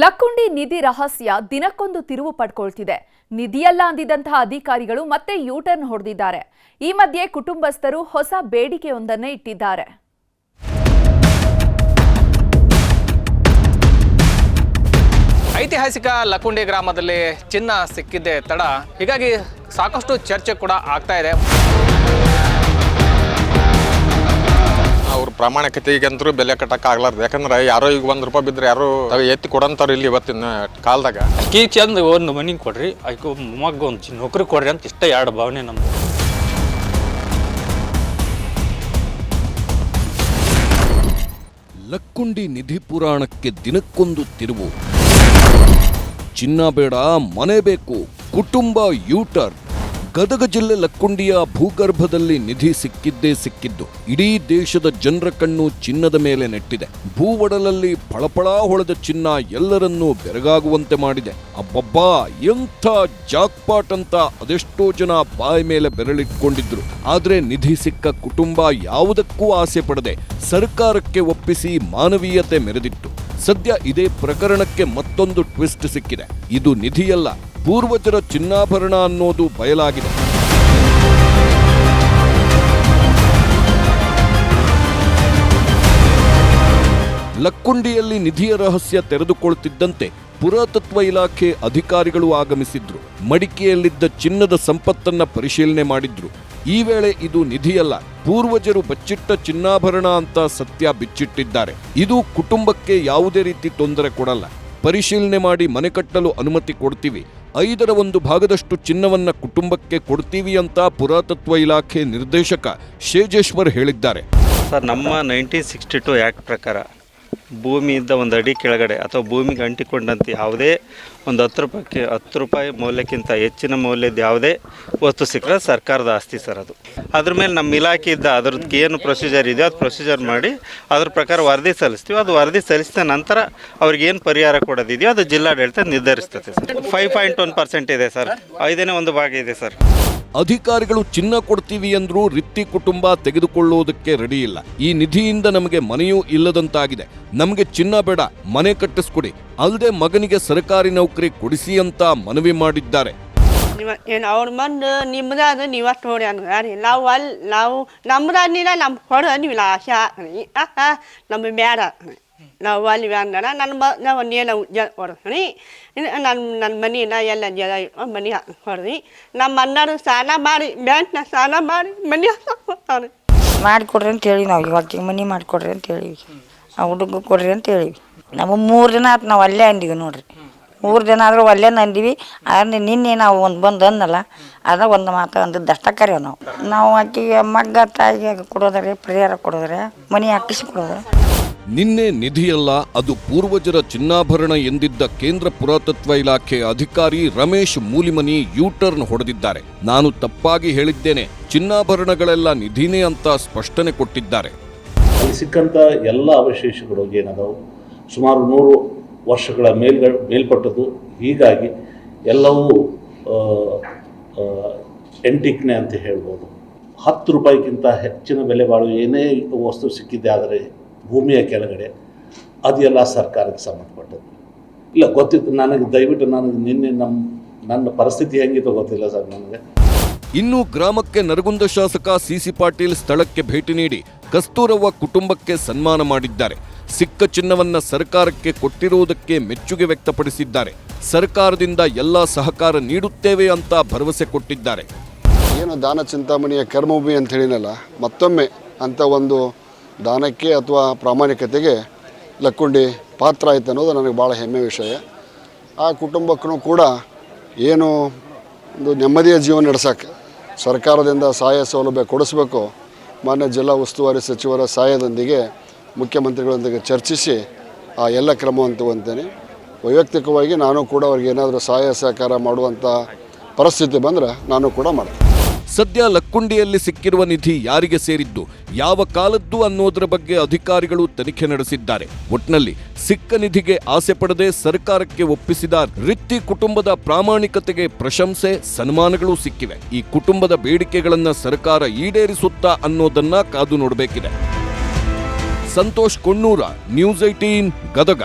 ಲಕ್ಕುಂಡಿ ನಿಧಿ ರಹಸ್ಯ ದಿನಕ್ಕೊಂದು ತಿರುವು ಪಡ್ಕೊಳ್ತಿದೆ. ನಿಧಿಯಲ್ಲ ಅಂದಿದ್ದಂತಹ ಅಧಿಕಾರಿಗಳು ಮತ್ತೆ ಯೂಟರ್ನ್ ಹೊಡೆದಿದ್ದಾರೆ. ಈ ಮಧ್ಯೆ ಕುಟುಂಬಸ್ಥರು ಹೊಸ ಬೇಡಿಕೆಯೊಂದನ್ನೇ ಇಟ್ಟಿದ್ದಾರೆ. ಐತಿಹಾಸಿಕ ಲಕ್ಕುಂಡಿ ಗ್ರಾಮದಲ್ಲಿ ಚಿನ್ನ ಸಿಕ್ಕಿದ್ದೆ ತಡ, ಹೀಗಾಗಿ ಸಾಕಷ್ಟು ಚರ್ಚೆ ಕೂಡ ಆಗ್ತಾ ಇದೆ. ಅವ್ರ ಪ್ರಾಮಾಣಿಕತೆಗಂತೂ ಬೆಲೆ ಕಟ್ಟಕ್ಕೆ ಆಗ್ಲಾರ್ದು. ಯಾಕಂದ್ರೆ ಯಾರೋ ಈಗ ₹1 ಬಿದ್ದರೆ ಯಾರು ಎತ್ತಿ ಕೊಡಂತಾರ ಇಲ್ಲಿ ಇವತ್ತಿನ ಕಾಲದಾಗ. ಅಕ್ಕಿ ಚಂದ ಒಂದು ಮನೆಗೆ ಕೊಡ್ರಿ, ಆಯ್ಕೆ ಮಗ ಒಂದು ನೌಕರಿ ಕೊಡ್ರಿ ಅಂತ ಇಷ್ಟ ಎರಡು ಭಾವನೆ ನಮ್ದು. ಲಕ್ಕುಂಡಿ ನಿಧಿ ಪುರಾಣಕ್ಕೆ ದಿನಕ್ಕೊಂದು ತಿರುವು. ಚಿನ್ನ ಬೇಡ, ಮನೆ ಬೇಕು, ಕುಟುಂಬ ಯೂಟರ್ನ್. ಗದಗ ಜಿಲ್ಲೆ ಲಕ್ಕುಂಡಿಯ ಭೂಗರ್ಭದಲ್ಲಿ ನಿಧಿ ಸಿಕ್ಕಿದ್ದೇ ಸಿಕ್ಕಿದ್ದು ಇಡೀ ದೇಶದ ಜನರ ಕಣ್ಣು ಚಿನ್ನದ ಮೇಲೆ ನೆಟ್ಟಿದೆ. ಭೂವಡಲಲ್ಲಿ ಫಳಫಳ ಹೊಳೆದ ಚಿನ್ನ ಎಲ್ಲರನ್ನೂ ಬೆರಗಾಗುವಂತೆ ಮಾಡಿದೆ. ಅಬ್ಬಬ್ಬಾ, ಎಂಥ ಜಾಕ್ಪಾಟ್ ಅಂತ ಅದೆಷ್ಟೋ ಜನ ಬಾಯಿ ಮೇಲೆ ಬೆರಳಿಟ್ಕೊಂಡಿದ್ರು. ಆದ್ರೆ ನಿಧಿ ಸಿಕ್ಕ ಕುಟುಂಬ ಯಾವುದಕ್ಕೂ ಆಸೆ ಪಡದೆ ಸರ್ಕಾರಕ್ಕೆ ಒಪ್ಪಿಸಿ ಮಾನವೀಯತೆ ಮೆರೆದಿತ್ತು. ಸದ್ಯ ಇದೇ ಪ್ರಕರಣಕ್ಕೆ ಮತ್ತೊಂದು ಟ್ವಿಸ್ಟ್ ಸಿಕ್ಕಿದೆ. ಇದು ನಿಧಿಯಲ್ಲ, ಪೂರ್ವಜರ ಚಿನ್ನಾಭರಣ ಅನ್ನೋದು ಬಯಲಾಗಿದೆ. ಲಕ್ಕುಂಡಿಯಲ್ಲಿ ನಿಧಿಯ ರಹಸ್ಯ ತೆರೆದುಕೊಳ್ಳುತ್ತಿದ್ದಂತೆ ಪುರಾತತ್ವ ಇಲಾಖೆ ಅಧಿಕಾರಿಗಳು ಆಗಮಿಸಿದ್ರು. ಮಡಿಕೆಯಲ್ಲಿದ್ದ ಚಿನ್ನದ ಸಂಪತ್ತನ್ನ ಪರಿಶೀಲನೆ ಮಾಡಿದ್ರು. ಈ ವೇಳೆ ಇದು ನಿಧಿಯಲ್ಲ, ಪೂರ್ವಜರು ಬಚ್ಚಿಟ್ಟ ಚಿನ್ನಾಭರಣ ಅಂತ ಸತ್ಯ ಬಿಚ್ಚಿಟ್ಟಿದ್ದಾರೆ. ಇದು ಕುಟುಂಬಕ್ಕೆ ಯಾವುದೇ ರೀತಿ ತೊಂದರೆ ಕೊಡಲ್ಲ. ಪರಿಶೀಲನೆ ಮಾಡಿ ಮನೆ ಕಟ್ಟಲು ಅನುಮತಿ ಕೊಡ್ತೀವಿ, 1/5 ಚಿನ್ನವನ್ನ ಕುಟುಂಬಕ್ಕೆ ಕೊಡ್ತೀವಿ ಅಂತ ಪುರಾತತ್ವ ಇಲಾಖೆ ನಿರ್ದೇಶಕ ಶೇಜೇಶ್ವರ್ ಹೇಳಿದ್ದಾರೆ. ಸರ್, ನಮ್ಮ 1962 ಆ್ಯಕ್ಟ್ ಪ್ರಕಾರ ಭೂಮಿಯಿಂದ 1 ಅಡಿ ಕೆಳಗಡೆ ಅಥವಾ ಭೂಮಿಗೆ ಅಂಟಿಕೊಂಡಂತೆ ಯಾವುದೇ ಒಂದು ₹10 ಮೌಲ್ಯಕ್ಕಿಂತ ಹೆಚ್ಚಿನ ಮೌಲ್ಯದ ಯಾವುದೇ ವಸ್ತು ಸಿಕ್ಕರೆ ಸರ್ಕಾರದ ಆಸ್ತಿ ಸರ್. ಅದ್ರ ಮೇಲೆ ನಮ್ಮ ಇಲಾಖೆಯಿಂದ ಅದ್ರದ್ದು ಏನು ಪ್ರೊಸೀಜರ್ ಇದೆಯೋ ಅದು ಪ್ರೊಸೀಜರ್ ಮಾಡಿ ಅದ್ರ ಪ್ರಕಾರ ವರದಿ ಸಲ್ಲಿಸ್ತೀವಿ. ಅದು ವರದಿ ಸಲ್ಲಿಸಿದ ನಂತರ ಅವ್ರಿಗೆ ಏನು ಪರಿಹಾರ ಕೊಡೋದಿದೆಯೋ ಅದು ಜಿಲ್ಲಾಡಳಿತ ನಿರ್ಧರಿಸ್ತದೆ ಸರ್. 5.1% ಇದೆ ಸರ್, 1/5 ಭಾಗ ಇದೆ ಸರ್. ಅಧಿಕಾರಿಗಳು ಚಿನ್ನ ಕೊಡ್ತೀವಿ ಅಂದ್ರೂ ರಿತ್ತಿ ಕುಟುಂಬ ತೆಗೆದುಕೊಳ್ಳುವುದಕ್ಕೆ ರೆಡಿ ಇಲ್ಲ. ಈ ನಿಧಿಯಿಂದ ನಮಗೆ ಮನೆಯೂ ಇಲ್ಲದಂತಾಗಿದೆ, ನಮಗೆ ಚಿನ್ನ ಬೇಡ, ಮನೆ ಕಟ್ಟಿಸ್ಕೊಡಿ, ಅಲ್ಲದೆ ಮಗನಿಗೆ ಸರ್ಕಾರಿ ನೌಕರಿ ಕೊಡಿಸಿ ಅಂತ ಮನವಿ ಮಾಡಿದ್ದಾರೆ. ಅವ್ರ ಬಂದು ನಿಮ್ಮದಾದ್ರೆ ನೀವಷ್ಟು ನೋಡಿ ಅನ್ನೋದಾರಿ ನಾವು ನಮ್ಮದಾದ್ನಿಲ್ಲ ನಮ್ಗೆ ಕೊಡ ನೀವು ಆಸೆ ಹಾಕ್ರಿ, ನಮಗೆ ಬೇಡ, ನಾವು ಅಲ್ಲಿ ಅಂದಾರ ನಾವು ನೇಲ ಕೊಡ್ರಿ, ನನ್ನ ಮನೆನ ಎಲ್ಲ ಜಲ ಮನೆ ಕೊಡ್ರಿ. ನಮ್ಮ ಅಣ್ಣರು ಸಾಲ ಮಾಡಿ ಬ್ಯಾಂಕ್ನ ಸಾಲ ಮಾಡಿ ಮನೆ ಹಾಕ್ತಾರೆ. ಮಾಡಿಕೊಡ್ರಿ ಅಂತ ಹೇಳಿ ನಾವು ಇವತ್ತಿಗೆ ಮನೆ ಮಾಡಿಕೊಡ್ರಿ ಅಂತ ಹೇಳಿವಿ. ಆ ಹುಡುಗ ಕೊಡ್ರಿ ಅಂತ ಹೇಳಿವಿ. ನಾವು 3 ದಿನ ಆಯ್ತು ನಾವು ಅಲ್ಲೇ ಅಂದಿವಿ ನೋಡ್ರಿ. 3 ದಿನ ಆದರೂ ಅಲ್ಲೇ ಅಂದಿವಿ. ಆದರೆ ನಿನ್ನೆ ನಾವು ಬಂದು ಅಂದಲ್ಲ, ಅದ ಒಂದು ಮಾತು ಅಂದದ್ದಷ್ಟ ಕರೆಯೋ ನಾವು ಆಕೆಗೆ ಮಗ್ಗ ತಾಯಿಗೆ ಕೊಡೋದ್ರೆ ಪರಿಹಾರ ಕೊಡೋದ್ರೆ ಮನೆ ಹಾಕಿಸಿ ಕೊಡೋದ್ರೆ. ನಿನ್ನೆ ನಿಧಿಯಲ್ಲ, ಅದು ಪೂರ್ವಜರ ಚಿನ್ನಾಭರಣ ಎಂದಿದ್ದ ಕೇಂದ್ರ ಪುರಾತತ್ವ ಇಲಾಖೆ ಅಧಿಕಾರಿ ರಮೇಶ್ ಮೂಲಿಮನಿ ಯೂಟರ್ನ್ ಹೊಡೆದಿದ್ದಾರೆ. ನಾನು ತಪ್ಪಾಗಿ ಹೇಳಿದ್ದೇನೆ, ಚಿನ್ನಾಭರಣಗಳೆಲ್ಲ ನಿಧಿನೇ ಅಂತ ಸ್ಪಷ್ಟನೆ ಕೊಟ್ಟಿದ್ದಾರೆ. ಅಲ್ಲಿ ಸಿಕ್ಕಂಥ ಎಲ್ಲ ಅವಶೇಷಗಳು ಏನದಾವು ಸುಮಾರು 100 ವರ್ಷಗಳ ಮೇಲ್ಪಟ್ಟದ್ದು. ಹೀಗಾಗಿ ಎಲ್ಲವೂ ಎಂಟಿಕ್ನೆ ಅಂತ ಹೇಳ್ಬೋದು. ₹10ಕ್ಕಿಂತ ಹೆಚ್ಚಿನ ಬೆಲೆ ಬಾಳುವ ಏನೇ ವಸ್ತು ಸಿಕ್ಕಿದ್ದೆ ಆದರೆ ಭೂಮಿಯ ಕೆಳಗಡೆ ಅದೆಲ್ಲ ಸರ್ಕಾರಕ್ಕೆ ಸಂಬಂಧಪಟ್ಟದ್ದು. ಇಲ್ಲ ಗೊತ್ತಿತ್ತು ನನಗೆ, ದಯವಿಟ್ಟು ನನಗೆ ನಿನ್ನೆ ನನ್ನ ಪರಿಸ್ಥಿತಿ ಹೆಂಗಿತ್ತು ಗೊತ್ತಿಲ್ಲ ಸರ್ ನನಗೆ. ಇನ್ನು ಗ್ರಾಮಕ್ಕೆ ನರಗುಂದ ಶಾಸಕ ಸಿಸಿ ಪಾಟೀಲ್ ಸ್ಥಳಕ್ಕೆ ಭೇಟಿ ನೀಡಿ ಕಸ್ತೂರವ್ವ ಕುಟುಂಬಕ್ಕೆ ಸನ್ಮಾನ ಮಾಡಿದ್ದಾರೆ. ಸಿಕ್ಕ ಚಿನ್ನವನ್ನ ಸರ್ಕಾರಕ್ಕೆ ಕೊಟ್ಟಿರುವುದಕ್ಕೆ ಮೆಚ್ಚುಗೆ ವ್ಯಕ್ತಪಡಿಸಿದ್ದಾರೆ. ಸರ್ಕಾರದಿಂದ ಎಲ್ಲ ಸಹಕಾರ ನೀಡುತ್ತೇವೆ ಅಂತ ಭರವಸೆ ಕೊಟ್ಟಿದ್ದಾರೆ. ಏನು ದಾನ ಚಿಂತಾಮಣಿಯ ಕರ್ಮಭೂಮಿ ಅಂತ ಹೇಳಿನಲ್ಲ, ಮತ್ತೊಮ್ಮೆ ಅಂತ ಒಂದು ದಾನಕ್ಕೆ ಅಥವಾ ಪ್ರಾಮಾಣಿಕತೆಗೆ ಲಕ್ಕುಂಡಿ ಪಾತ್ರ ಆಯ್ತು ಅನ್ನೋದು ನನಗೆ ಭಾಳ ಹೆಮ್ಮೆ ವಿಷಯ. ಆ ಕುಟುಂಬಕ್ಕೂ ಕೂಡ ಏನು ಒಂದು ನೆಮ್ಮದಿಯ ಜೀವನ ನಡೆಸೋಕ್ಕೆ ಸರ್ಕಾರದಿಂದ ಸಹಾಯ ಸೌಲಭ್ಯ ಕೊಡಿಸ್ಬೇಕು. ಮಾನ್ಯ ಜಿಲ್ಲಾ ಉಸ್ತುವಾರಿ ಸಚಿವರ ಸಹಾಯದೊಂದಿಗೆ ಮುಖ್ಯಮಂತ್ರಿಗಳೊಂದಿಗೆ ಚರ್ಚಿಸಿ ಆ ಎಲ್ಲ ಕ್ರಮವನ್ನು ತಗೊಳ್ತೇನೆ. ವೈಯಕ್ತಿಕವಾಗಿ ನಾನು ಕೂಡ ಅವ್ರಿಗೆ ಏನಾದರೂ ಸಹಾಯ ಸಹಕಾರ ಮಾಡುವಂಥ ಪರಿಸ್ಥಿತಿ ಬಂದರೆ ನಾನು ಕೂಡ ಮಾಡ್ತೀನಿ. ಸದ್ಯ ಲಕ್ಕುಂಡಿಯಲ್ಲಿ ಸಿಕ್ಕಿರುವ ನಿಧಿ ಯಾರಿಗೆ ಸೇರಿದ್ದು, ಯಾವ ಕಾಲದ್ದು ಅನ್ನೋದರ ಬಗ್ಗೆ ಅಧಿಕಾರಿಗಳು ತನಿಖೆ ನಡೆಸಿದ್ದಾರೆ. ಒಟ್ನಲ್ಲಿ ಸಿಕ್ಕ ನಿಧಿಗೆ ಆಸೆ ಪಡದೆ ಸರ್ಕಾರಕ್ಕೆ ಒಪ್ಪಿಸಿದ ರಿತ್ತಿ ಕುಟುಂಬದ ಪ್ರಾಮಾಣಿಕತೆಗೆ ಪ್ರಶಂಸೆ, ಸನ್ಮಾನಗಳು ಸಿಕ್ಕಿವೆ. ಈ ಕುಟುಂಬದ ಬೇಡಿಕೆಗಳನ್ನ ಸರ್ಕಾರ ಈಡೇರಿಸುತ್ತಾ ಅನ್ನೋದನ್ನ ಕಾದು ನೋಡಬೇಕಿದೆ. ಸಂತೋಷ್ ಕೊಣ್ಣೂರ, ನ್ಯೂಸ್ 18 ಗದಗ.